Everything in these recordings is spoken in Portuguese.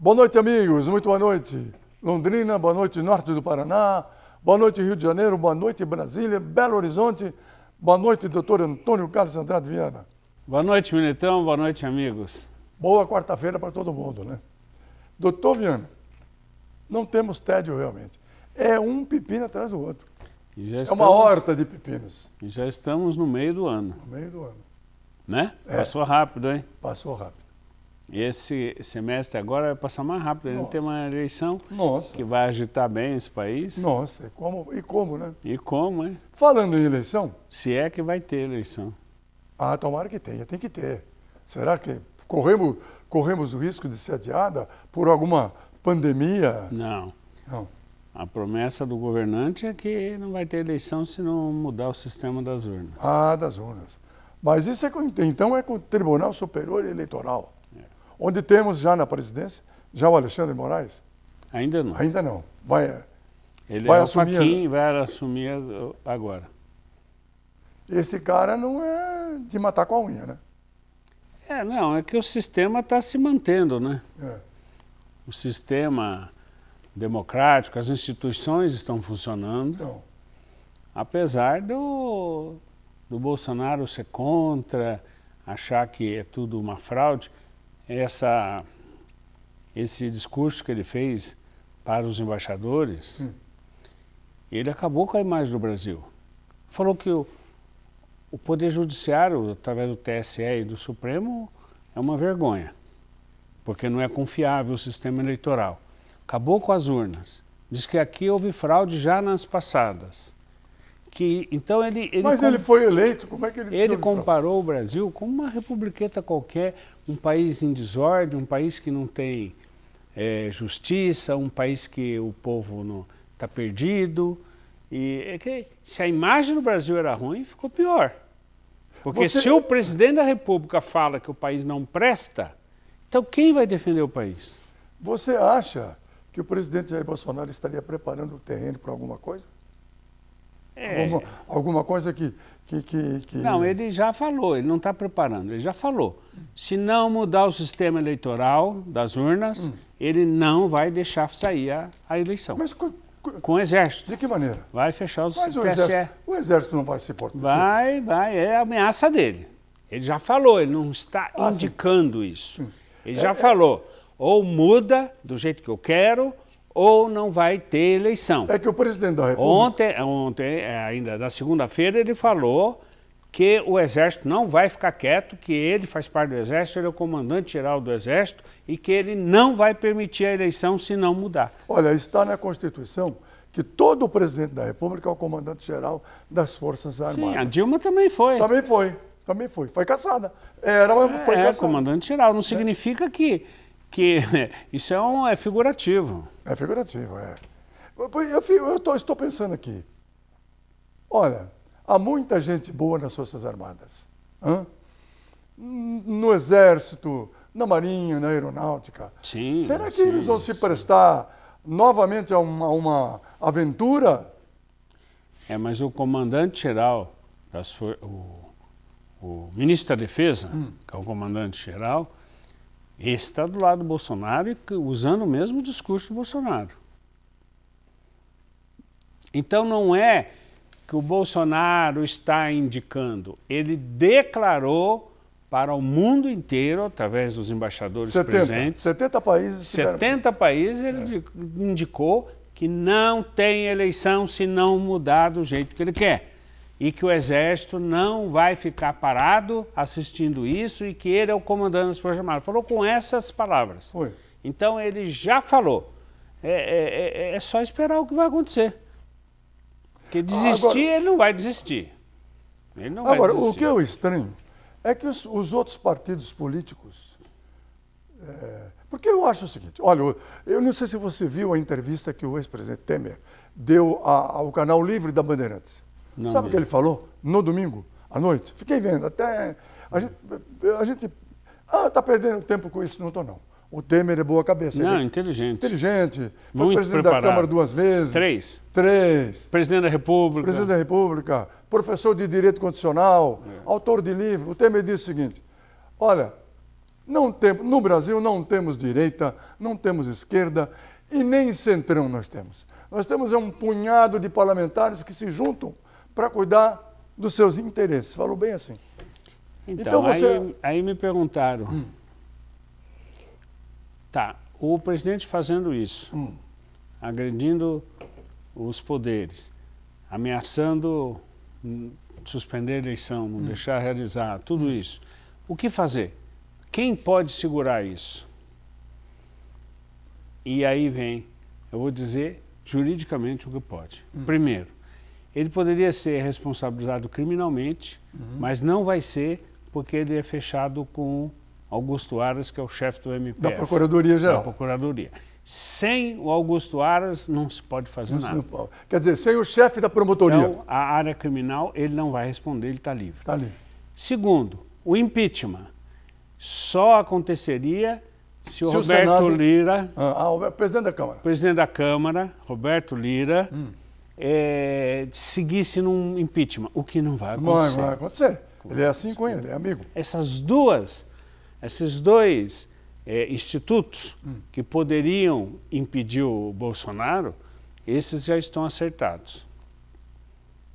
Boa noite, amigos. Muito boa noite. Londrina, boa noite, norte do Paraná. Boa noite, Rio de Janeiro. Boa noite, Brasília. Belo Horizonte. Boa noite, doutor Antônio Carlos Andrade Viana. Boa noite, Militão. Boa noite, amigos. Boa quarta-feira para todo mundo, né? Doutor Viana, não temos tédio realmente. É um pepino atrás do outro. Uma horta de pepinos. E já estamos no meio do ano. No meio do ano. Né? É. Passou rápido, hein? Passou rápido. E esse semestre agora vai passar mais rápido. A gente tem uma eleição que vai agitar bem esse país. Nossa, e como, né? E como, hein? Falando em eleição... Se é que vai ter eleição. Ah, tomara que tenha, tem que ter. Será que corremos o risco de ser adiada por alguma pandemia? Não. A promessa do governante é que não vai ter eleição se não mudar o sistema das urnas. Ah, das urnas. Mas isso então é com o Tribunal Superior Eleitoral. Onde temos já na presidência, já o Alexandre Moraes? Ainda não. Ainda não. Ele vai assumir, vai assumir agora. Esse cara não é de matar com a unha, né? Não, é que o sistema está se mantendo, né? É. O sistema democrático, as instituições estão funcionando, Então. Apesar do Bolsonaro ser contra, achar que é tudo uma fraude. Esse discurso que ele fez para os embaixadores, ele acabou com a imagem do Brasil. Falou que o Poder Judiciário, através do TSE e do Supremo, é uma vergonha, porque não é confiável o sistema eleitoral. Acabou com as urnas. Diz que aqui houve fraude já nas passadas. Então Mas ele foi eleito, como é que ele... Ele comparou o Brasil com uma republiqueta qualquer, um país em desordem, um país que não tem justiça, um país que o povo está perdido. Se a imagem do Brasil era ruim, ficou pior. Porque se o presidente da República fala que o país não presta, então quem vai defender o país? Você acha que o presidente Jair Bolsonaro estaria preparando o terreno para alguma coisa? Alguma coisa que... Não, ele já falou, ele não está preparando, ele já falou. Se não mudar o sistema eleitoral das urnas, ele não vai deixar sair a eleição. Mas com o Exército. De que maneira? Vai fechar o TSE. O Exército não vai se importar? Vai, é a ameaça dele. Ele já falou, ele não está indicando isso. Ele já falou, ou muda do jeito que eu quero, ou não vai ter eleição. É que o presidente da República... Ontem, ainda na segunda-feira, ele falou que o Exército não vai ficar quieto, que ele faz parte do Exército, ele é o comandante-geral do Exército e que ele não vai permitir a eleição se não mudar. Olha, está na Constituição que todo o presidente da República é o comandante-geral das Forças Armadas. Sim, a Dilma também foi. Também foi. Foi caçada. Foi caçada. Comandante-geral. Não significa que isso é figurativo. É figurativo, é. Estou pensando aqui. Olha, há muita gente boa nas Forças Armadas. No Exército, na Marinha, na Aeronáutica. Sim. Será que eles vão se prestar novamente a uma aventura? Mas o comandante-geral, o ministro da Defesa, que é o comandante-geral, está do lado do Bolsonaro e usando o mesmo discurso do Bolsonaro. Então não é que o Bolsonaro está indicando, ele declarou para o mundo inteiro, através dos embaixadores presentes. 70 países. 70 países ele indicou que não tem eleição se não mudar do jeito que ele quer. E que o Exército não vai ficar parado assistindo isso e que ele é o comandante das Forças Armadas. Falou com essas palavras. Foi. Então ele já falou. É só esperar o que vai acontecer. Porque desistir, ele não vai desistir. Ele não vai desistir. O que eu estranho é que os outros partidos políticos... porque eu acho o seguinte, olha, eu não sei se você viu a entrevista que o ex-presidente Temer deu ao canal Livre da Bandeirantes. Não. Sabe o que ele falou no domingo à noite? Fiquei vendo, até a gente está perdendo tempo com isso, não estou não. O Temer é boa cabeça. Não, inteligente. Inteligente. Muito foi presidente preparado. da Câmara 2 vezes. 3. Presidente da República. Presidente da República. Professor de Direito Constitucional. Autor de livro. O Temer disse o seguinte, olha, No Brasil não temos direita, não temos esquerda e nem centrão nós temos. Nós temos um punhado de parlamentares que se juntam para cuidar dos seus interesses. Falou bem assim. Então aí me perguntaram, tá, o presidente fazendo isso, agredindo os poderes, ameaçando suspender a eleição, não deixar realizar, tudo isso. O que fazer? Quem pode segurar isso? E aí vem, eu vou dizer juridicamente o que pode. Primeiro, ele poderia ser responsabilizado criminalmente, mas não vai ser porque ele é fechado com Augusto Aras, que é o chefe do MPF. Da Procuradoria-Geral. Da Procuradoria. Sem o Augusto Aras não se pode fazer nada. Quer dizer, sem o chefe da promotoria. Então, a área criminal, ele não vai responder, ele está livre. Está livre. Segundo, o impeachment só aconteceria se o Roberto Senado... Lira... o presidente da Câmara. O presidente da Câmara, Roberto Lira, seguisse num impeachment, o que não vai acontecer. Não vai acontecer. Ele é assim com ele, é amigo. Esses dois institutos que poderiam impedir o Bolsonaro, esses já estão acertados.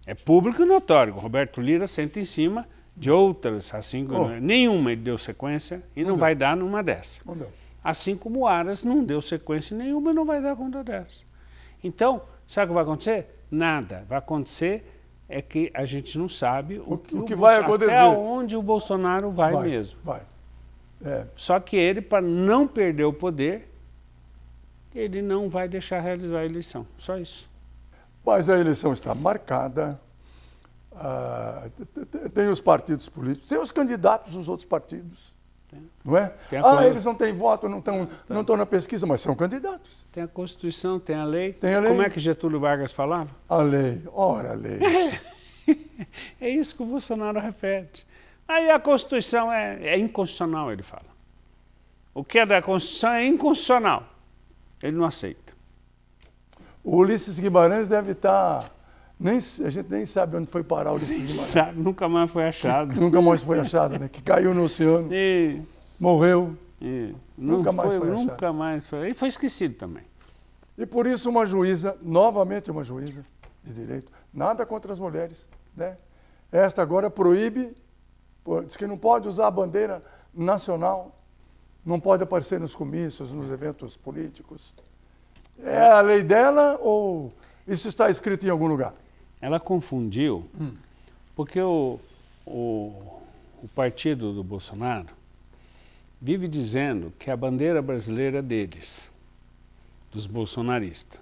É público e notório. O Roberto Lira senta em cima de outras, assim, nenhuma ele deu sequência e não vai dar numa dessa. Não deu. Assim como o Aras não deu sequência nenhuma e não vai dar conta dessa. Então, sabe o que vai acontecer? Nada. Vai acontecer é que a gente não sabe o que vai acontecer. Até onde o Bolsonaro vai mesmo. Vai. Só que ele, para não perder o poder, ele não vai deixar realizar a eleição. Só isso. Mas a eleição está marcada. Tem os partidos políticos, tem os candidatos dos outros partidos. Não é? Eles não têm voto, não estão na pesquisa, mas são candidatos. Tem a Constituição, tem a lei. Tem a lei. Como é que Getúlio Vargas falava? A lei, ora a lei. É isso que o Bolsonaro repete. Aí a Constituição é inconstitucional, ele fala. O que é da Constituição é inconstitucional. Ele não aceita. O Ulisses Guimarães deve estar... a gente nem sabe onde foi parar o Ulisses Guimarães. Sabe, nunca mais foi achado. Nunca mais foi achado, né? Que caiu no oceano, morreu. Nunca mais foi achado. Nunca mais foi. E foi esquecido também. E por isso uma juíza, novamente uma juíza de direito, nada contra as mulheres, né? Esta agora proíbe, diz que não pode usar a bandeira nacional, não pode aparecer nos comícios, nos eventos políticos. É a lei dela ou isso está escrito em algum lugar? Ela confundiu, porque o partido do Bolsonaro vive dizendo que a bandeira brasileira é deles, dos bolsonaristas.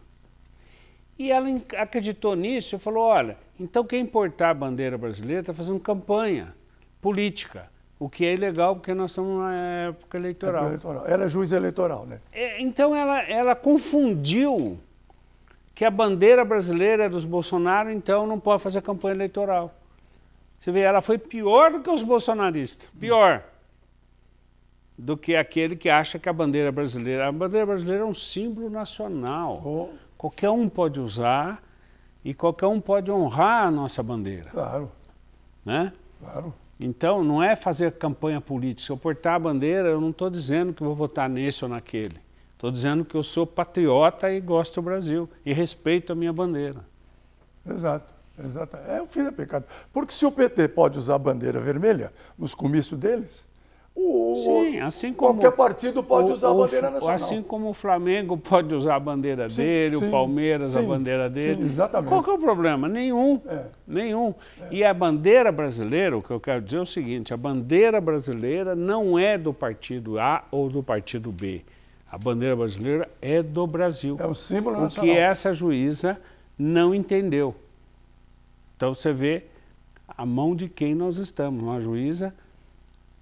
E ela acreditou nisso e falou, olha, então quem importar a bandeira brasileira está fazendo campanha política, o que é ilegal porque nós estamos na época eleitoral. Ela é juiz eleitoral, né? Então ela confundiu que a bandeira brasileira é dos Bolsonaro, então não pode fazer campanha eleitoral. Você vê, ela foi pior do que os bolsonaristas, pior do que aquele que acha que a bandeira brasileira é um símbolo nacional. Qualquer um pode usar e qualquer um pode honrar a nossa bandeira. Claro. Né? Claro. Então, não é fazer campanha política. Se eu portar a bandeira, eu não estou dizendo que vou votar nesse ou naquele. Estou dizendo que eu sou patriota e gosto do Brasil e respeito a minha bandeira. Exato. É o fim da pecado. Porque se o PT pode usar a bandeira vermelha nos comícios deles, sim, assim como qualquer partido pode usar a bandeira nacional. Assim como o Flamengo pode usar a bandeira dele, o Palmeiras a bandeira dele. Sim, exatamente. Qual que é o problema? Nenhum. Nenhum. E a bandeira brasileira, o que eu quero dizer é o seguinte, a bandeira brasileira não é do partido A ou do partido B. A bandeira brasileira é do Brasil. É um símbolo nacional. O que essa juíza não entendeu. Então você vê a mão de quem nós estamos, uma juíza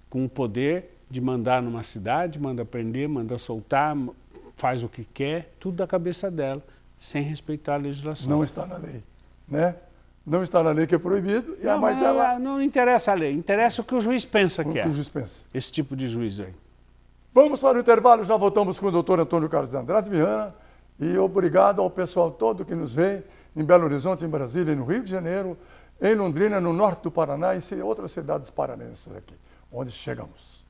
com o poder de mandar numa cidade, manda prender, manda soltar, faz o que quer, tudo da cabeça dela, sem respeitar a legislação. Não está na lei, né? Não está na lei que é proibido, mas não interessa a lei, interessa o que o juiz pensa que é. O que o juiz pensa. Esse tipo de juiz aí. Vamos para o intervalo, já voltamos com o doutor Antônio Carlos de Andrade Viana e obrigado ao pessoal todo que nos vê em Belo Horizonte, em Brasília, no Rio de Janeiro, em Londrina, no norte do Paraná e outras cidades paranenses aqui, onde chegamos.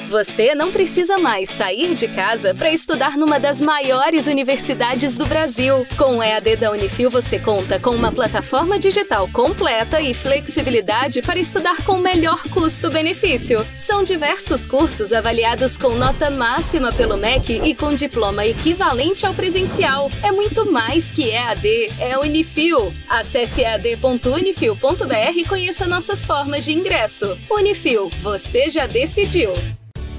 Você não precisa mais sair de casa para estudar numa das maiores universidades do Brasil. Com o EAD da Unifil, você conta com uma plataforma digital completa e flexibilidade para estudar com o melhor custo-benefício. São diversos cursos avaliados com nota máxima pelo MEC e com diploma equivalente ao presencial. É muito mais que EAD, é Unifil. Acesse ead.unifil.br e conheça nossas formas de ingresso. Unifil, você já decidiu.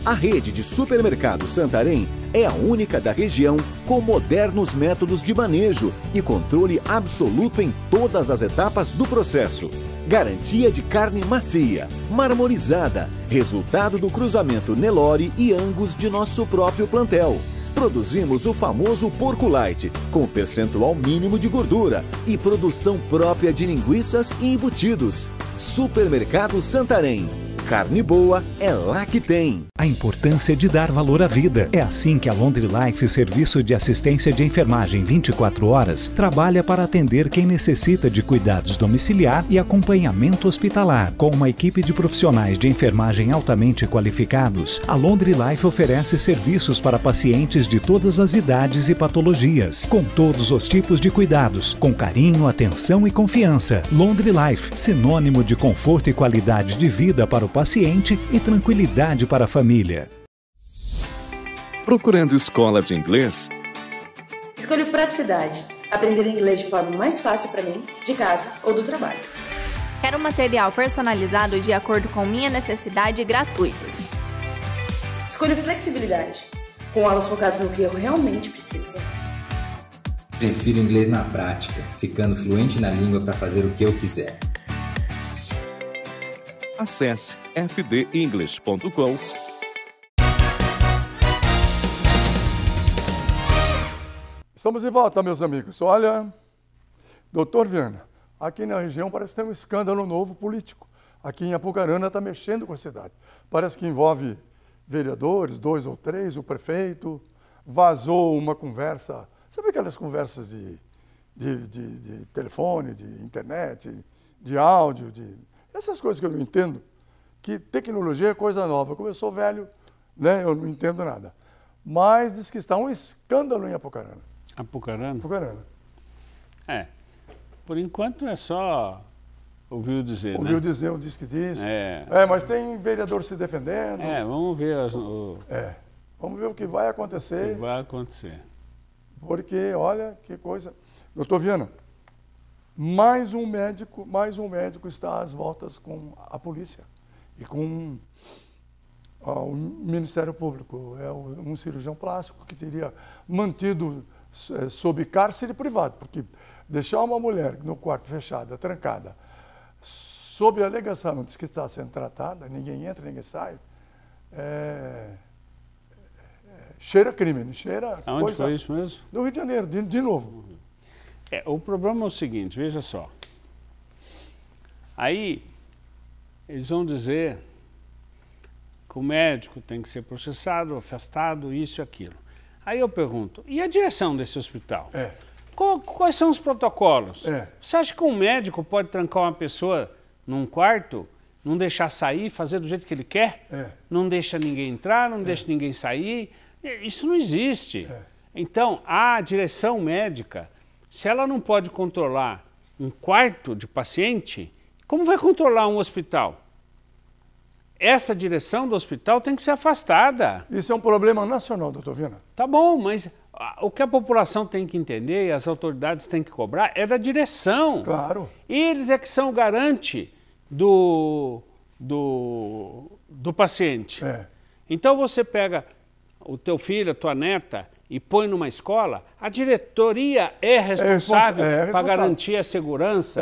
A rede de supermercados Santarém é a única da região com modernos métodos de manejo e controle absoluto em todas as etapas do processo. Garantia de carne macia, marmorizada, resultado do cruzamento Nelore e Angus de nosso próprio plantel. Produzimos o famoso porco light, com percentual mínimo de gordura e produção própria de linguiças e embutidos. Supermercado Santarém. Carne boa é lá que tem. A importância de dar valor à vida. É assim que a Laundry Life, serviço de assistência de enfermagem 24 horas, trabalha para atender quem necessita de cuidados domiciliar e acompanhamento hospitalar. Com uma equipe de profissionais de enfermagem altamente qualificados, a Laundry Life oferece serviços para pacientes de todas as idades e patologias, com todos os tipos de cuidados, com carinho, atenção e confiança. Laundry Life, sinônimo de conforto e qualidade de vida para o paciente e tranquilidade para a família. Procurando escola de inglês? Escolho praticidade. Aprender inglês de forma mais fácil para mim, de casa ou do trabalho. Quero material personalizado de acordo com minha necessidade e gratuitos. Escolho flexibilidade, com aulas focadas no que eu realmente preciso. Prefiro inglês na prática, ficando fluente na língua para fazer o que eu quiser. Acesse fdenglish.com. Estamos de volta, meus amigos. Olha, doutor Viana, aqui na região parece que tem um escândalo novo político. Aqui em Apucarana está mexendo com a cidade. Parece que envolve vereadores, 2 ou 3, o prefeito. Vazou uma conversa, sabe aquelas conversas de telefone, de internet, de áudio, essas coisas que eu não entendo, que tecnologia é coisa nova. Como eu sou velho, né, eu não entendo nada. Mas diz que está um escândalo em Apucarana. Apucarana? Apucarana. É. Por enquanto é só ouviu dizer, ouviu né? dizer, eu disse que disse. É. Mas tem vereador se defendendo. Vamos ver. Vamos ver o que vai acontecer. O que vai acontecer. Porque, olha, que coisa. Doutor Viana, mais um médico está às voltas com a polícia e com o Ministério Público. É um cirurgião plástico que teria mantido sob cárcere privado, porque deixar uma mulher no quarto fechada, trancada, sob a alegação de que está sendo tratada, ninguém entra, ninguém sai, cheira crime, cheira Aonde coisa... foi isso mesmo? No Rio de Janeiro, de novo. O problema é o seguinte, veja só. Aí, eles vão dizer que o médico tem que ser processado, afastado, isso e aquilo. Aí eu pergunto, e a direção desse hospital? Quais são os protocolos? Você acha que um médico pode trancar uma pessoa num quarto, não deixar sair, fazer do jeito que ele quer? Não deixa ninguém entrar, não deixa ninguém sair? Isso não existe. Então, a direção médica, se ela não pode controlar um quarto de paciente, como vai controlar um hospital? Essa direção do hospital tem que ser afastada. Isso é um problema nacional, doutor Viana. Tá bom, mas o que a população tem que entender e as autoridades têm que cobrar é da direção. Claro. Eles é que são o garante do paciente. Então você pega o teu filho, a tua neta, e põe numa escola, a diretoria é responsável para garantir a segurança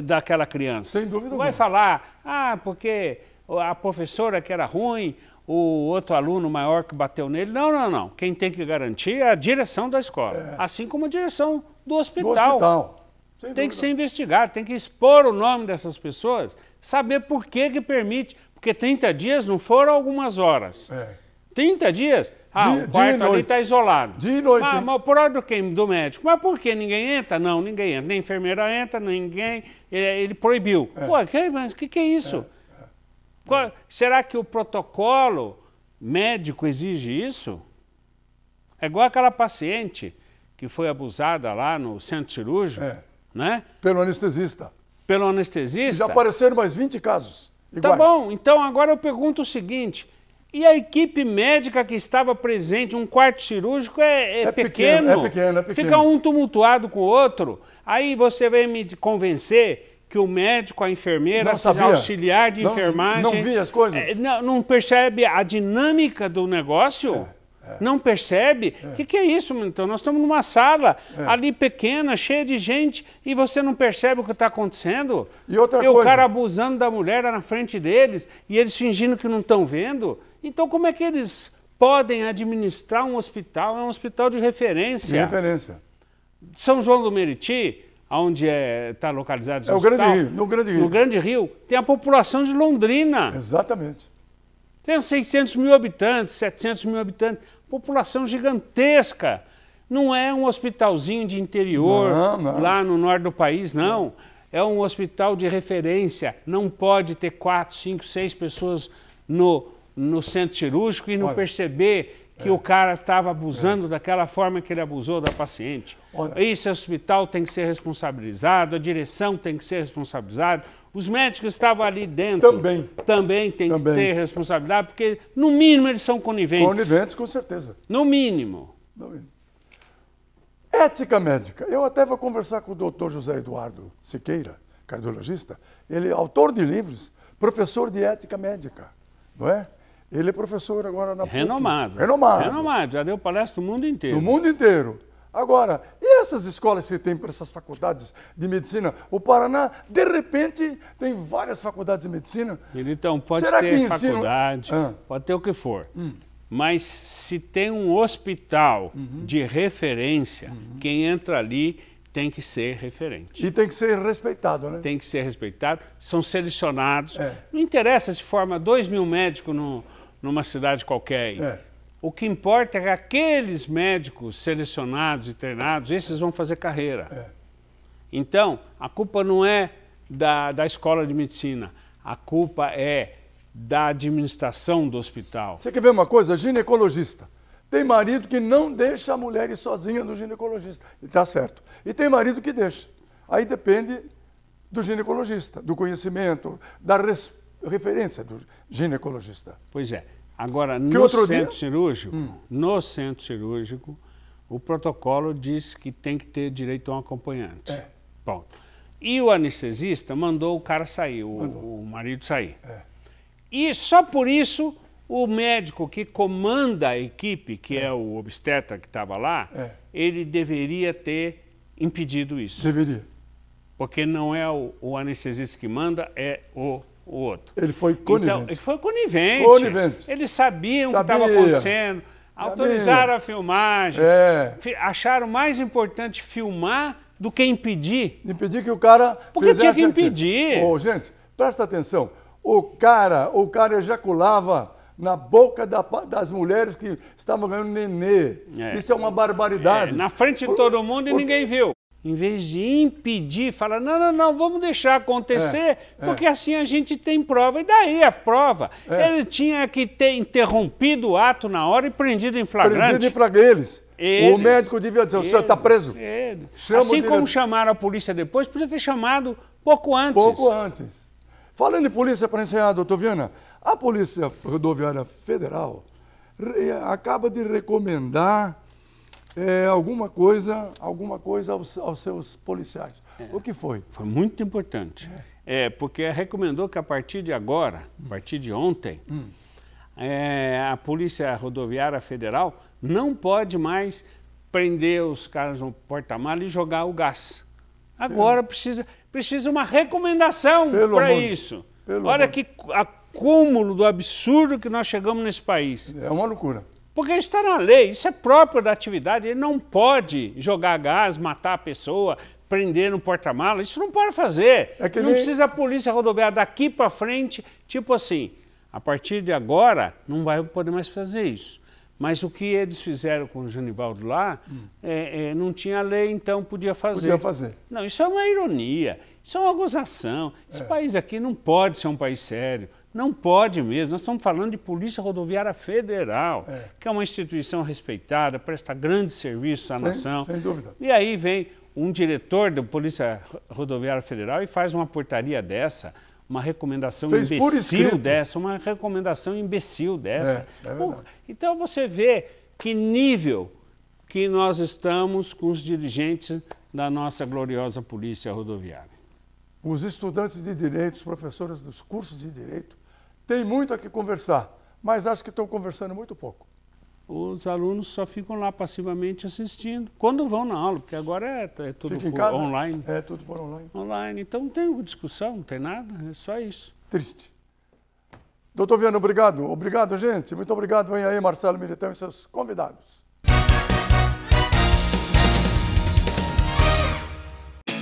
daquela criança. Sem dúvida alguma. Vai falar, porque a professora que era ruim, o outro aluno maior que bateu nele. Não. Quem tem que garantir é a direção da escola, assim como a direção do hospital. Tem que ser investigado, tem que expor o nome dessas pessoas, saber por que permite, porque 30 dias não foram algumas horas. 30 dias? O quarto ali está isolado. Dia e noite. Mas por ordem do médico. Mas por que ninguém entra? Não, ninguém entra. Nem a enfermeira entra, ninguém. Ele proibiu. Mas o que é isso? Será que o protocolo médico exige isso? É igual aquela paciente que foi abusada lá no centro cirúrgico, né? Pelo anestesista. Pelo anestesista. Já apareceram mais 20 casos iguais. Tá bom, então agora eu pergunto o seguinte, e a equipe médica que estava presente, um quarto cirúrgico é pequeno. É pequeno. Fica um tumultuado com o outro, aí você vem me convencer que o médico, a enfermeira, o auxiliar de enfermagem... Não via as coisas? Não percebe a dinâmica do negócio? Não percebe? O que é isso, então? Nós estamos numa sala ali pequena, cheia de gente, e você não percebe o que está acontecendo? E outra coisa... o cara abusando da mulher na frente deles, e eles fingindo que não estão vendo? Então como é que eles podem administrar um hospital? É um hospital de referência. De referência. São João do Meriti, onde está localizado esse hospital, Grande Rio, no Grande Rio. No Grande Rio, tem a população de Londrina. Exatamente. Tem 600 mil habitantes, 700 mil habitantes, população gigantesca. Não é um hospitalzinho de interior, lá no norte do país, não. É um hospital de referência. Não pode ter 4, 5, 6 pessoas no centro cirúrgico e não perceber que o cara estava abusando daquela forma que ele abusou da paciente. Esse hospital tem que ser responsabilizado, a direção tem que ser responsabilizada, os médicos que estavam ali dentro também tem que ter responsabilidade, porque no mínimo eles são coniventes. Coniventes, com certeza. No mínimo. Ética médica. Eu até vou conversar com o doutor José Eduardo Siqueira, cardiologista. Ele é autor de livros, professor de ética médica, não é? Ele é professor agora na PUC. Renomado. Já deu palestra no mundo inteiro. No mundo inteiro. Agora, e essas escolas que tem para essas faculdades de medicina? O Paraná, de repente, tem várias faculdades de medicina. Então, pode ter faculdade, pode ter o que for. Mas se tem um hospital de referência, quem entra ali tem que ser referente. E tem que ser respeitado, né? Tem que ser respeitado. São selecionados. Não interessa se forma 2.000 médicos numa cidade qualquer. O que importa é que aqueles médicos selecionados e treinados, esses vão fazer carreira. Então, a culpa não é da escola de medicina, a culpa é da administração do hospital. Você quer ver uma coisa? Ginecologista. Tem marido que não deixa a mulher ir sozinha no ginecologista. E está certo. E tem marido que deixa. Aí depende do ginecologista, do conhecimento, da referência do ginecologista. Pois é. Agora, no centro cirúrgico, o protocolo diz que tem que ter direito a um acompanhante. Bom, e o anestesista mandou o cara sair, o marido sair. E só por isso, o médico que comanda a equipe, que é o obstetra que estava lá, ele deveria ter impedido isso. Deveria. Porque não é o anestesista que manda, é o outro. Ele foi conivente. Então, ele foi conivente. Eles sabiam o que estava acontecendo, autorizaram a filmagem, acharam mais importante filmar do que impedir. Impedir que o cara... Porque tinha que impedir. Gente, presta atenção. O cara ejaculava na boca das mulheres que estavam ganhando nenê. Isso é uma barbaridade. Na frente de todo mundo e ninguém viu. Em vez de impedir, fala, não, vamos deixar acontecer, porque assim a gente tem prova. E daí a prova? Ele tinha que ter interrompido o ato na hora e prendido em flagrante. Prendido em flagrante. O médico devia dizer, o senhor está preso. Assim como chamaram a polícia depois, podia ter chamado pouco antes. Pouco antes. Falando em polícia, para encerrar, doutor Viana, a Polícia Rodoviária Federal acaba de recomendar alguma coisa aos seus policiais. O que foi? Foi muito importante. Porque recomendou que a partir de agora, a partir de ontem, a Polícia Rodoviária Federal não pode mais prender os caras no porta-malas e jogar o gás. Agora precisa uma recomendação para isso. Olha que acúmulo do absurdo que nós chegamos nesse país. É uma loucura. Porque isso está na lei, isso é próprio da atividade. Ele não pode jogar gás, matar a pessoa, prender no porta-malas. Isso não pode fazer. Não precisa a Polícia Rodoviária daqui para frente, tipo assim, a partir de agora não vai poder mais fazer isso. Mas o que eles fizeram com o Genivaldo lá, não tinha lei, então podia fazer. Podia fazer. Não, isso é uma ironia, isso é uma gozação. Esse país aqui não pode ser um país sério. Não pode mesmo. Nós estamos falando de Polícia Rodoviária Federal, que é uma instituição respeitada, presta grandes serviços à nação. Sem dúvida. E aí vem um diretor da Polícia Rodoviária Federal e faz uma portaria dessa, uma recomendação imbecil dessa, uma recomendação imbecil dessa. Então você vê que nível que nós estamos com os dirigentes da nossa gloriosa Polícia Rodoviária. Os estudantes de Direito, os professores dos cursos de Direito, têm muito a que conversar, mas acho que estão conversando muito pouco. Os alunos só ficam lá passivamente assistindo, quando vão na aula, porque agora é tudo por online. É tudo por online. Online, então não tem discussão, não tem nada, é só isso. Triste. Doutor Viana, obrigado. Obrigado, gente. Muito obrigado. Vem aí, Marcelo Militão e seus convidados.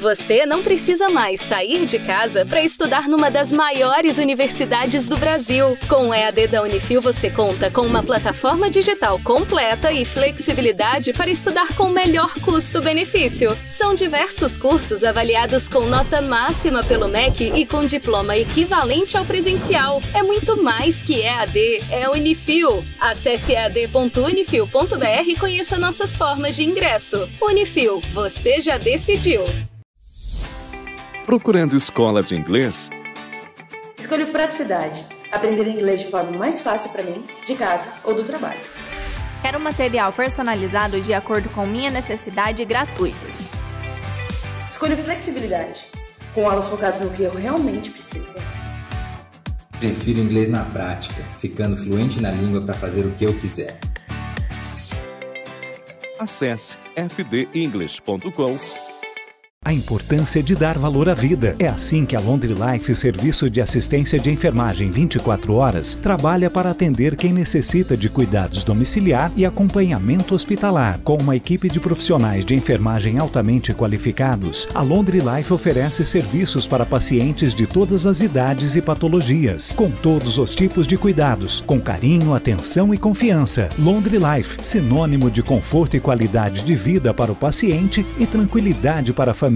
Você não precisa mais sair de casa para estudar numa das maiores universidades do Brasil. Com o EAD da Unifil, você conta com uma plataforma digital completa e flexibilidade para estudar com o melhor custo-benefício. São diversos cursos avaliados com nota máxima pelo MEC e com diploma equivalente ao presencial. É muito mais que EAD, é Unifil. Acesse ead.unifil.br e conheça nossas formas de ingresso. Unifil, você já decidiu. Procurando escola de inglês? Escolha praticidade. Aprender inglês de forma mais fácil para mim, de casa ou do trabalho. Quero material personalizado de acordo com minha necessidade e gratuitos. Escolha flexibilidade. Com aulas focadas no que eu realmente preciso. Prefiro inglês na prática, ficando fluente na língua para fazer o que eu quiser. Acesse fdenglish.com. A importância de dar valor à vida. É assim que a Laundry Life, serviço de assistência de enfermagem 24 horas, trabalha para atender quem necessita de cuidados domiciliar e acompanhamento hospitalar. Com uma equipe de profissionais de enfermagem altamente qualificados, a Laundry Life oferece serviços para pacientes de todas as idades e patologias, com todos os tipos de cuidados, com carinho, atenção e confiança. Laundry Life, sinônimo de conforto e qualidade de vida para o paciente e tranquilidade para a família.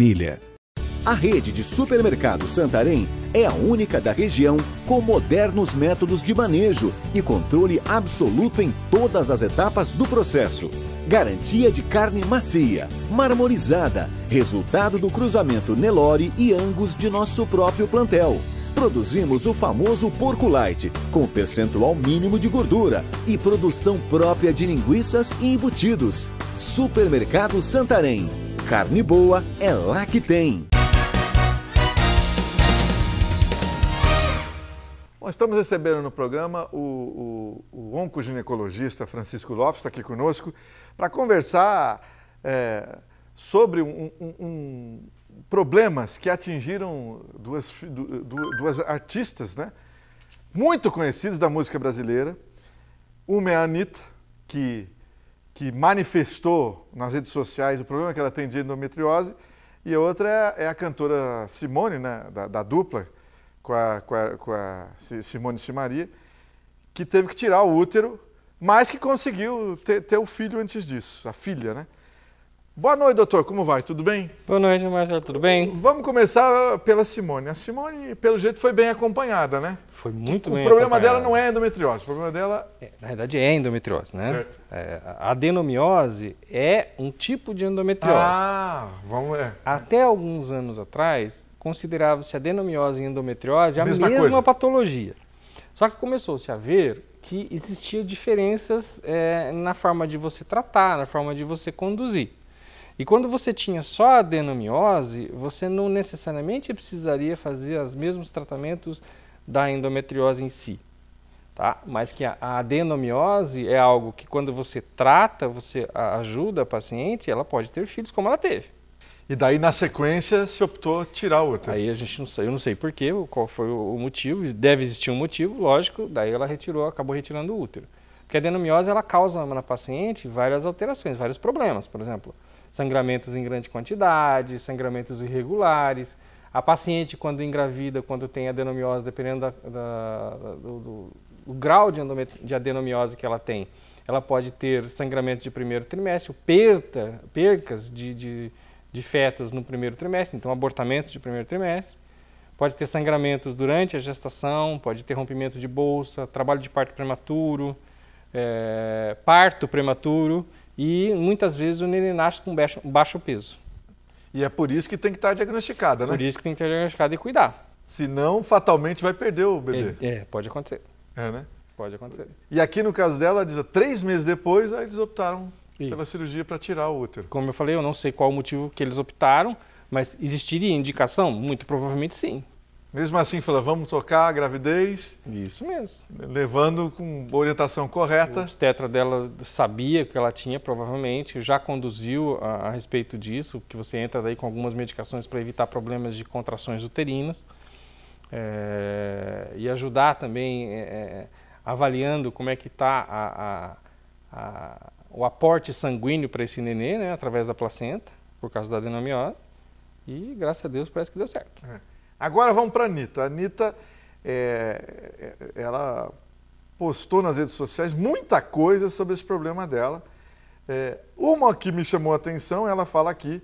A rede de supermercado Santarém é a única da região com modernos métodos de manejo e controle absoluto em todas as etapas do processo. Garantia de carne macia, marmorizada, resultado do cruzamento Nelore e Angus de nosso próprio plantel. Produzimos o famoso porco light, com percentual mínimo de gordura e produção própria de linguiças e embutidos. Supermercado Santarém. Carne boa é lá que tem. Bom, estamos recebendo no programa o oncoginecologista Francisco Lopes, está aqui conosco, para conversar sobre problemas que atingiram duas artistas, né, muito conhecidas da música brasileira. Uma é a Anitta, que manifestou nas redes sociais o problema que ela tem de endometriose, e a outra é a cantora Simone, né, da dupla com a Simone Simaria, que teve que tirar o útero, mas que conseguiu ter o filho antes disso, a filha, né? Boa noite, doutor, como vai? Tudo bem? Boa noite, Marcelo, tudo bem? Vamos começar pela Simone. A Simone, pelo jeito, foi bem acompanhada, né? Foi muito bem acompanhada. O problema dela não é endometriose, o problema dela... Na verdade é endometriose, né? Certo. A adenomiose é um tipo de endometriose. Ah, vamos ver. Até alguns anos atrás, considerava-se adenomiose e endometriose a mesma coisa. patologia. Só que começou-se a ver que existiam diferenças na forma de você tratar, na forma de você conduzir. E quando você tinha só a adenomiose, você não necessariamente precisaria fazer os mesmos tratamentos da endometriose em si. Tá? Mas que a adenomiose é algo que quando você trata, você ajuda a paciente, ela pode ter filhos como ela teve. E daí, na sequência, se optou tirar o útero. Aí a gente não sabe, eu não sei porquê, qual foi o motivo, deve existir um motivo, lógico, daí ela acabou retirando o útero. Porque a adenomiose, ela causa na paciente várias alterações, vários problemas, por exemplo, sangramentos em grande quantidade, sangramentos irregulares. A paciente, quando engravida, quando tem adenomiose, dependendo do grau de adenomiose que ela tem, ela pode ter sangramento de primeiro trimestre, percas de fetos no primeiro trimestre, então abortamentos de primeiro trimestre. Pode ter sangramentos durante a gestação, pode ter rompimento de bolsa, trabalho de parto prematuro, parto prematuro e muitas vezes o neném nasce com baixo peso. E é por isso que tem que estar diagnosticada, né? Por isso que tem que estar diagnosticada e cuidar. Senão, fatalmente vai perder o bebê. Pode acontecer. Né? Pode acontecer. E aqui no caso dela, 3 meses depois, aí eles optaram pela cirurgia para tirar o útero. Como eu falei, eu não sei qual o motivo que eles optaram, mas existiria indicação? Muito provavelmente sim. Mesmo assim, falou, vamos tocar a gravidez. Isso mesmo. Levando com orientação correta. O obstetra dela sabia que ela tinha, provavelmente, já conduziu a respeito disso, que você entra daí com algumas medicações para evitar problemas de contrações uterinas. E ajudar também, avaliando como é que está o aporte sanguíneo para esse nenê, né, através da placenta, por causa da adenomiose. E, graças a Deus, parece que deu certo. Agora vamos para a Anitta. A Anitta, ela postou nas redes sociais muita coisa sobre esse problema dela. Uma que me chamou a atenção, ela fala aqui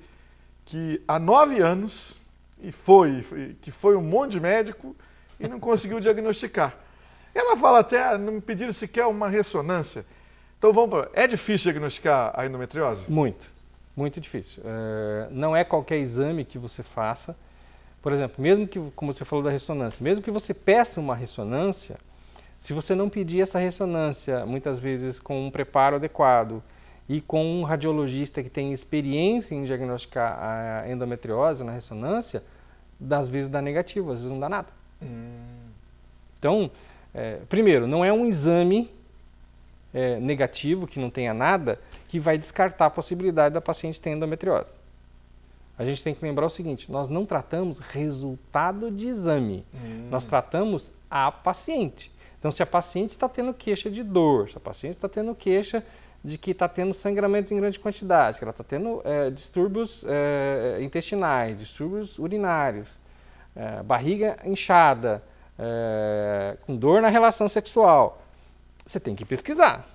que há 9 anos, que foi um monte de médico e não conseguiu diagnosticar. Ela fala até, não me pediram sequer uma ressonância. Então vamos para... É difícil diagnosticar a endometriose? Muito difícil. Não é qualquer exame que você faça. Por exemplo, mesmo que, como você falou da ressonância, mesmo que você peça uma ressonância, se você não pedir essa ressonância, muitas vezes com um preparo adequado e com um radiologista que tem experiência em diagnosticar a endometriose na ressonância, às vezes dá negativo, às vezes não dá nada. Então, primeiro, não é um exame negativo, que não tenha nada, que vai descartar a possibilidade da paciente ter endometriose. A gente tem que lembrar o seguinte, nós não tratamos resultado de exame, nós tratamos a paciente. Então, se a paciente está tendo queixa de dor, se a paciente está tendo queixa de que está tendo sangramentos em grande quantidade, que ela está tendo distúrbios intestinais, distúrbios urinários, barriga inchada, com dor na relação sexual, você tem que pesquisar.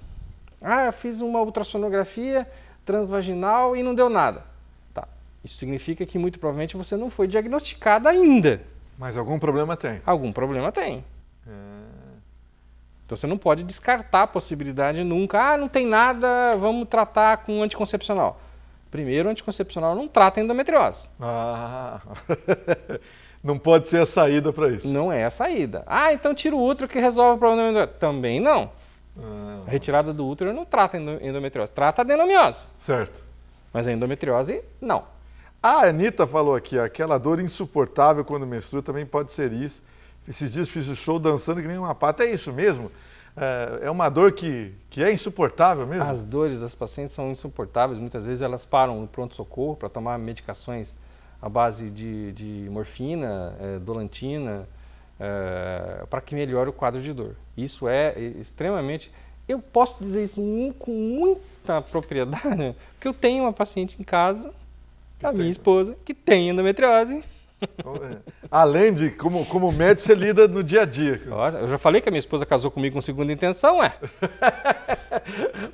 Eu fiz uma ultrassonografia transvaginal e não deu nada. Isso significa que muito provavelmente você não foi diagnosticada ainda. Mas algum problema tem? Algum problema tem. Então você não pode descartar a possibilidade nunca. Não tem nada, vamos tratar com anticoncepcional. Primeiro, o anticoncepcional não trata endometriose. Não pode ser a saída para isso. Não é a saída. Então tira o útero que resolve o problema da endometriose. Também não. A retirada do útero não trata endometriose, trata adenomiose. Certo. Mas a endometriose, não. A Anitta falou aqui, aquela dor insuportável quando menstrua também pode ser isso. Esses dias fiz o show dançando que nem uma pata. É isso mesmo? É uma dor que é insuportável mesmo? As dores das pacientes são insuportáveis. Muitas vezes elas param no pronto-socorro para tomar medicações à base de morfina, dolantina, para que melhore o quadro de dor. Isso é extremamente... Eu posso dizer isso com muita propriedade, porque eu tenho uma paciente em casa, a minha esposa, que tem endometriose. Então, além de, como médico, você lida no dia a dia. Eu já falei que a minha esposa casou comigo com segunda intenção,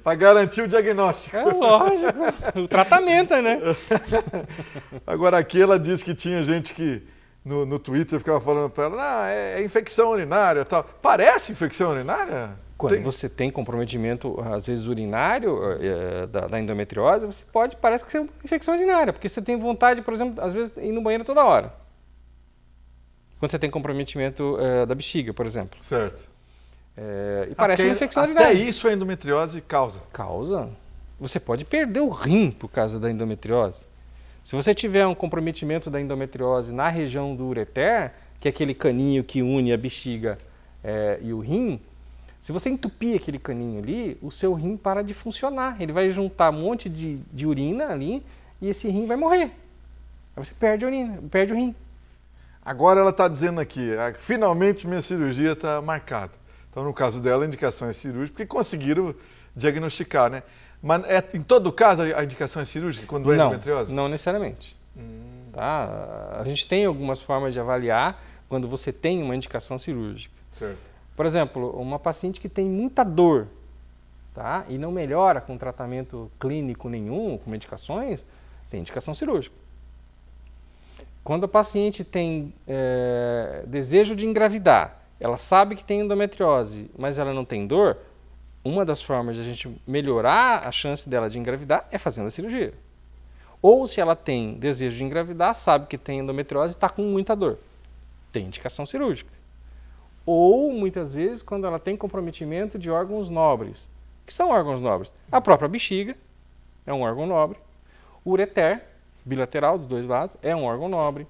Para garantir o diagnóstico. Lógico, o tratamento, né? Agora aqui ela disse que tinha gente que no Twitter ficava falando para ela, é infecção urinária e tal. Parece infecção urinária? Quando você tem comprometimento, às vezes, urinário da endometriose, parece que é uma infecção urinária, porque você tem vontade, por exemplo, às vezes, ir no banheiro toda hora. Quando você tem comprometimento da bexiga, por exemplo. Certo. E parece uma infecção urinária. Até isso a endometriose causa? Causa. Você pode perder o rim por causa da endometriose. Se você tiver um comprometimento da endometriose na região do ureter, que é aquele caninho que une a bexiga e o rim, se você entupir aquele caninho ali, o seu rim para de funcionar. Ele vai juntar um monte de urina ali e esse rim vai morrer. Aí você perde a urina, perde o rim. Agora ela está dizendo aqui, finalmente minha cirurgia está marcada. Então, no caso dela, a indicação é cirúrgica, porque conseguiram diagnosticar, né? Mas em todo caso a indicação é cirúrgica quando é endometriose? Não necessariamente. Tá? A gente tem algumas formas de avaliar quando você tem uma indicação cirúrgica. Certo. Por exemplo, uma paciente que tem muita dor, tá? E não melhora com tratamento clínico nenhum, com medicações, tem indicação cirúrgica. quando a paciente tem desejo de engravidar, ela sabe que tem endometriose, mas ela não tem dor, uma das formas de a gente melhorar a chance dela de engravidar é fazendo a cirurgia. Ou se ela tem desejo de engravidar, sabe que tem endometriose e está com muita dor, tem indicação cirúrgica. Ou, muitas vezes, quando ela tem comprometimento de órgãos nobres. O que são órgãos nobres? A própria bexiga é um órgão nobre. O ureter, bilateral dos dois lados, é um órgão nobre.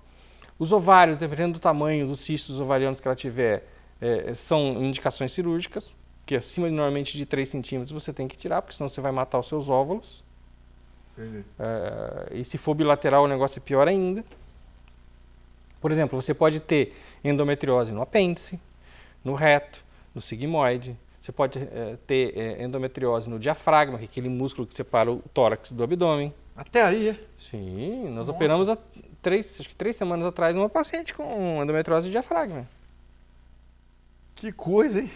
Os ovários, dependendo do tamanho dos cistos ovarianos que ela tiver, são indicações cirúrgicas, que acima normalmente de 3 centímetros você tem que tirar, porque senão você vai matar os seus óvulos. E se for bilateral o negócio é pior ainda. Por exemplo, você pode ter endometriose no apêndice, no reto, no sigmoide. Você pode ter endometriose no diafragma, que é aquele músculo que separa o tórax do abdômen. Até aí, é? Sim, nós operamos acho que 3 semanas atrás uma paciente com endometriose de diafragma. Que coisa, hein?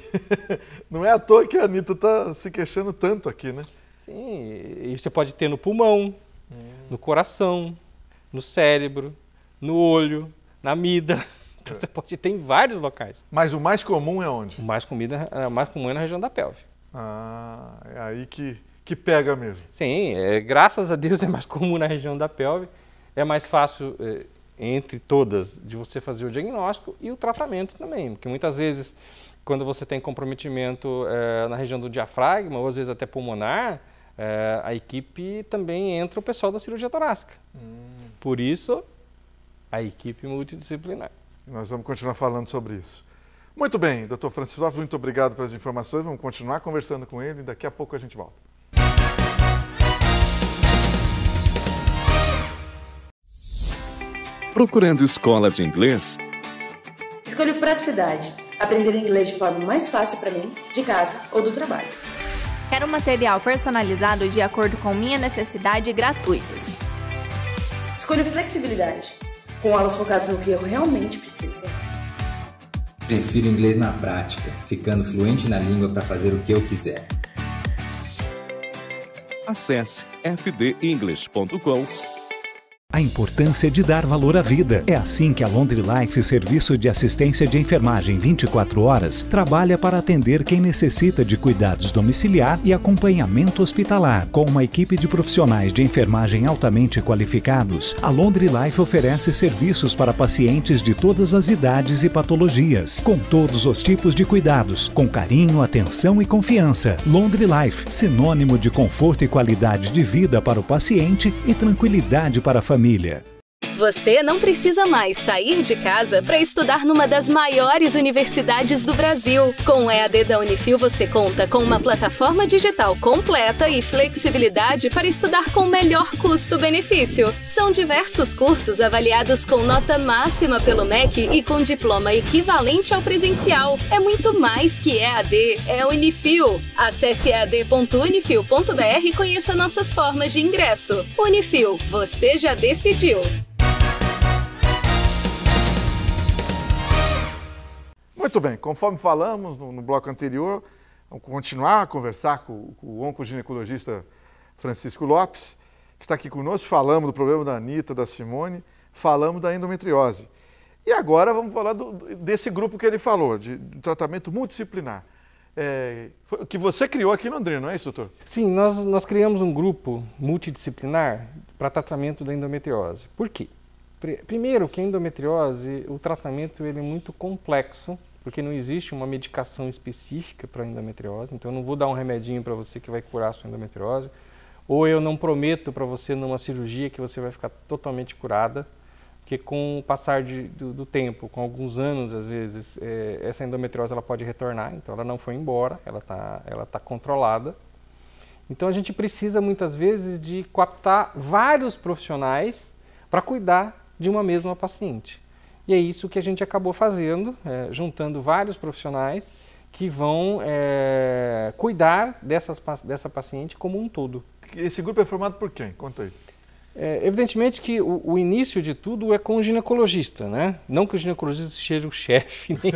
Não é à toa que a Anitta está se queixando tanto aqui, né? Sim, e você pode ter no pulmão, no coração, no cérebro, no olho, na amígdala. Então você pode ter em vários locais. Mas o mais comum é onde? O mais comum é na região da pelve. Ah, é aí que pega mesmo. Sim, graças a Deus é mais comum na região da pelve. É mais fácil, entre todas, de você fazer o diagnóstico e o tratamento também. Porque muitas vezes, quando você tem comprometimento na região do diafragma, ou às vezes até pulmonar, a equipe também entra o pessoal da cirurgia torácica. Por isso, a equipe multidisciplinar. Nós vamos continuar falando sobre isso. Muito bem, Dr. Francisco Lopes, muito obrigado pelas informações. Vamos continuar conversando com ele e daqui a pouco a gente volta. Procurando escola de inglês? Escolho praticidade. Aprender inglês de forma mais fácil para mim, de casa ou do trabalho. Quero material personalizado de acordo com minha necessidade e gratuitos. Escolho flexibilidade. Com aulas focadas no que eu realmente preciso. Prefiro inglês na prática, ficando fluente na língua para fazer o que eu quiser. Acesse fdenglish.com. A importância de dar valor à vida. É assim que a Laundry Life, serviço de assistência de enfermagem 24 horas, trabalha para atender quem necessita de cuidados domiciliar e acompanhamento hospitalar. Com uma equipe de profissionais de enfermagem altamente qualificados, a Laundry Life oferece serviços para pacientes de todas as idades e patologias, com todos os tipos de cuidados, com carinho, atenção e confiança. Laundry Life, sinônimo de conforto e qualidade de vida para o paciente e tranquilidade para a família. Você não precisa mais sair de casa para estudar numa das maiores universidades do Brasil. Com o EAD da Unifil, você conta com uma plataforma digital completa e flexibilidade para estudar com o melhor custo-benefício. São diversos cursos avaliados com nota máxima pelo MEC e com diploma equivalente ao presencial. É muito mais que EAD, é Unifil. Acesse ead.unifil.br e conheça nossas formas de ingresso. Unifil, você já decidiu. Muito bem, conforme falamos no bloco anterior, vamos continuar a conversar com o oncoginecologista Francisco Lopes, que está aqui conosco. Falamos do problema da Anitta, da Simone, falamos da endometriose. E agora vamos falar desse grupo que ele falou, de tratamento multidisciplinar. Que você criou aqui em Londrina, não é isso, doutor? Sim, nós criamos um grupo multidisciplinar para tratamento da endometriose. Por quê? Primeiro, que a endometriose, o tratamento ele é muito complexo, porque não existe uma medicação específica para a endometriose. Então, eu não vou dar um remedinho para você que vai curar a sua endometriose, ou eu não prometo para você numa cirurgia que você vai ficar totalmente curada, porque com o passar do tempo, com alguns anos, às vezes, essa endometriose ela pode retornar, então ela não foi embora, ela tá controlada. Então, a gente precisa, muitas vezes, de captar vários profissionais para cuidar de uma mesma paciente. E é isso que a gente acabou fazendo, juntando vários profissionais que vão cuidar dessa paciente como um todo. Esse grupo é formado por quem? Conta aí. Evidentemente que o início de tudo é com o ginecologista, né? Não que o ginecologista seja o chefe, nem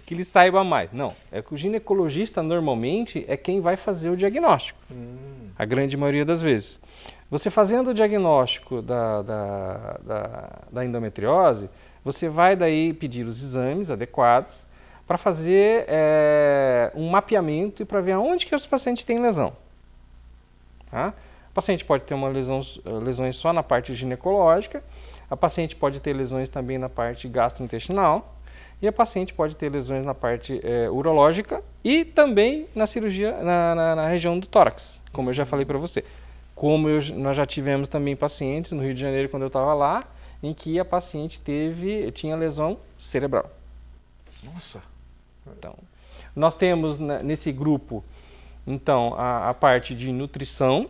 que ele saiba mais. Não, é que o ginecologista normalmente é quem vai fazer o diagnóstico. A grande maioria das vezes. Você fazendo o diagnóstico da endometriose, você vai daí pedir os exames adequados para fazer um mapeamento e para ver aonde que os pacientes têm lesão. Tá? O paciente pode ter lesões só na parte ginecológica, a paciente pode ter lesões também na parte gastrointestinal e a paciente pode ter lesões na parte urológica e também na cirurgia, na região do tórax, como eu já falei para você. Nós já tivemos também pacientes no Rio de Janeiro, quando eu estava lá, em que a paciente tinha lesão cerebral. Nossa! Então, nós temos nesse grupo, então, a parte de nutrição,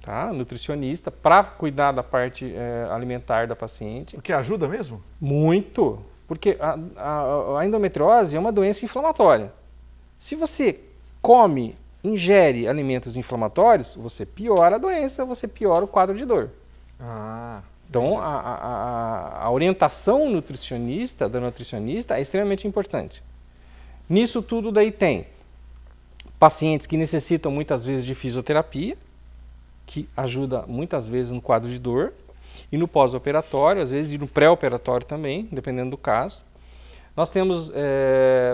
tá? Nutricionista, para cuidar da parte alimentar da paciente. Porque ajuda mesmo? Muito, porque a endometriose é uma doença inflamatória. Se você ingere alimentos inflamatórios, você piora a doença, você piora o quadro de dor. Então, a orientação da nutricionista é extremamente importante. Nisso tudo daí tem pacientes que necessitam muitas vezes de fisioterapia, que ajuda muitas vezes no quadro de dor, e no pós-operatório, às vezes, e no pré-operatório também, dependendo do caso. Nós temos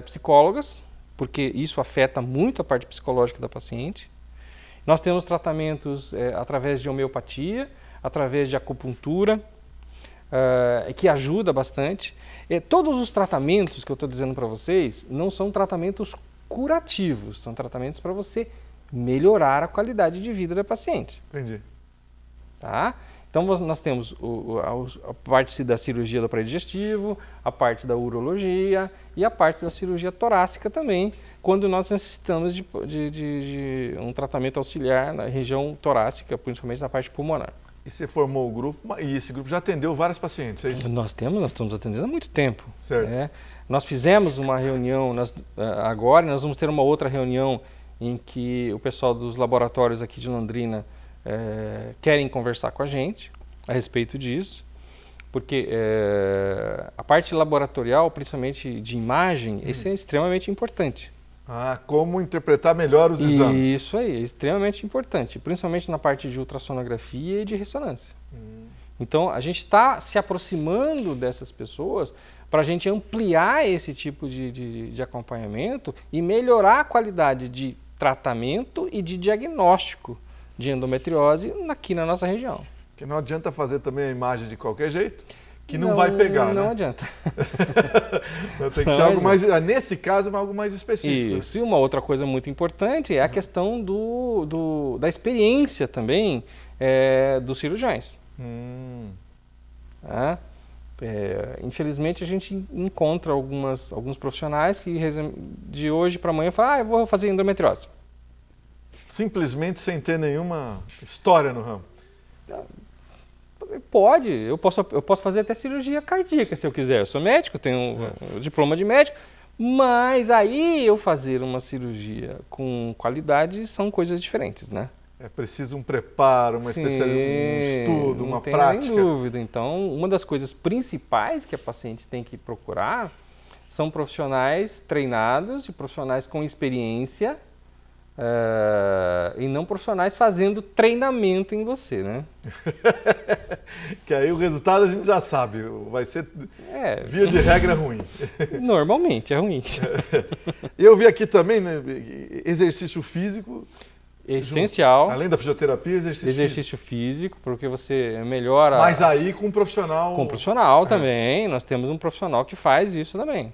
psicólogas, porque isso afeta muito a parte psicológica da paciente. Nós temos tratamentos através de homeopatia, através de acupuntura, que ajuda bastante. Todos os tratamentos que eu estou dizendo para vocês não são tratamentos curativos, são tratamentos para você melhorar a qualidade de vida da paciente. Entendi. Tá? Então nós temos a parte da cirurgia do aparelho digestivo, a parte da urologia e a parte da cirurgia torácica também, quando nós necessitamos de um tratamento auxiliar na região torácica, principalmente na parte pulmonar. E você formou o grupo, e esse grupo já atendeu vários pacientes, é isso? Nós estamos atendendo há muito tempo. Certo. Nós fizemos uma reunião, agora nós vamos ter uma outra reunião em que o pessoal dos laboratórios aqui de Londrina querem conversar com a gente a respeito disso, porque a parte laboratorial, principalmente de imagem, isso é extremamente importante. Como interpretar melhor os exames. Isso aí, é extremamente importante, principalmente na parte de ultrassonografia e de ressonância. Então, a gente está se aproximando dessas pessoas para a gente ampliar esse tipo de acompanhamento e melhorar a qualidade de tratamento e de diagnóstico de endometriose aqui na nossa região. Porque não adianta fazer também a imagem de qualquer jeito, que não vai pegar, não né? adianta. Tem que ser algo mais, nesse caso, algo mais específico. Isso, e uma outra coisa muito importante é a questão da experiência também dos cirurgiões. Infelizmente a gente encontra alguns profissionais que de hoje para amanhã falam, eu vou fazer endometriose. Simplesmente sem ter nenhuma história no ramo. Pode, eu posso fazer até cirurgia cardíaca se eu quiser. Eu sou médico, tenho um diploma de médico, mas aí eu fazer uma cirurgia com qualidade são coisas diferentes, né? É preciso um preparo, uma especialização, um estudo, uma prática. Sem dúvida. Então, uma das coisas principais que a paciente tem que procurar são profissionais treinados e profissionais com experiência e não profissionais fazendo treinamento em você, né? Que aí o resultado a gente já sabe, vai ser via de regra ruim. Normalmente é ruim. Eu vi aqui também, né, exercício físico. Essencial. Além da fisioterapia, exercício físico, porque você melhora... Mas aí com um profissional... Com um profissional também, nós temos um profissional que faz isso também.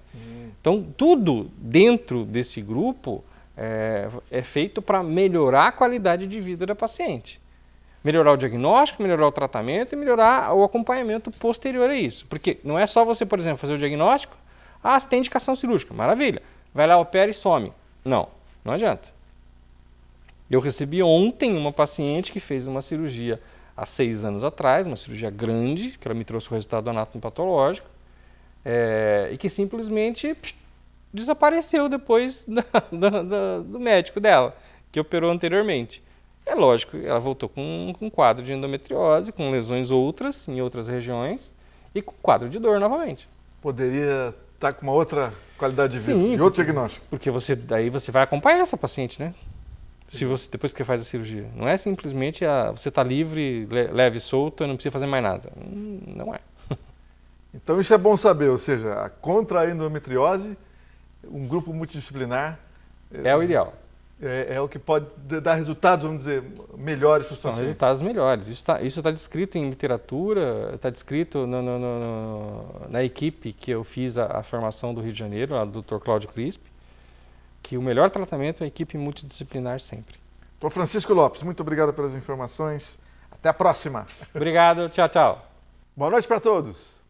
Então, tudo dentro desse grupo é feito para melhorar a qualidade de vida da paciente. Melhorar o diagnóstico, melhorar o tratamento e melhorar o acompanhamento posterior a isso. Porque não é só você, por exemplo, fazer o diagnóstico, você tem indicação cirúrgica, maravilha. Vai lá, opera e some. Não adianta. Eu recebi ontem uma paciente que fez uma cirurgia há 6 anos atrás, uma cirurgia grande, que ela me trouxe o resultado anatomopatológico, e que simplesmente desapareceu depois do médico dela, que operou anteriormente. É lógico, ela voltou com um quadro de endometriose, com lesões em outras regiões, e com quadro de dor novamente. Poderia estar com uma outra qualidade de vida e outro diagnóstico. Porque daí você vai acompanhar essa paciente, né? Se você, depois que faz a cirurgia. Não é simplesmente você está livre, leve e solto, não precisa fazer mais nada. Não é. Então isso é bom saber, ou seja, contra a endometriose, um grupo multidisciplinar... É o ideal. É o que pode dar resultados, vamos dizer, melhores para os pacientes. São resultados melhores. Isso está descrito em literatura, está descrito na equipe que eu fiz a formação do Rio de Janeiro, a do Dr. Cláudio Crisp, que o melhor tratamento é a equipe multidisciplinar sempre. Dr. Francisco Lopes, muito obrigado pelas informações. Até a próxima. Obrigado, tchau, tchau. Boa noite para todos.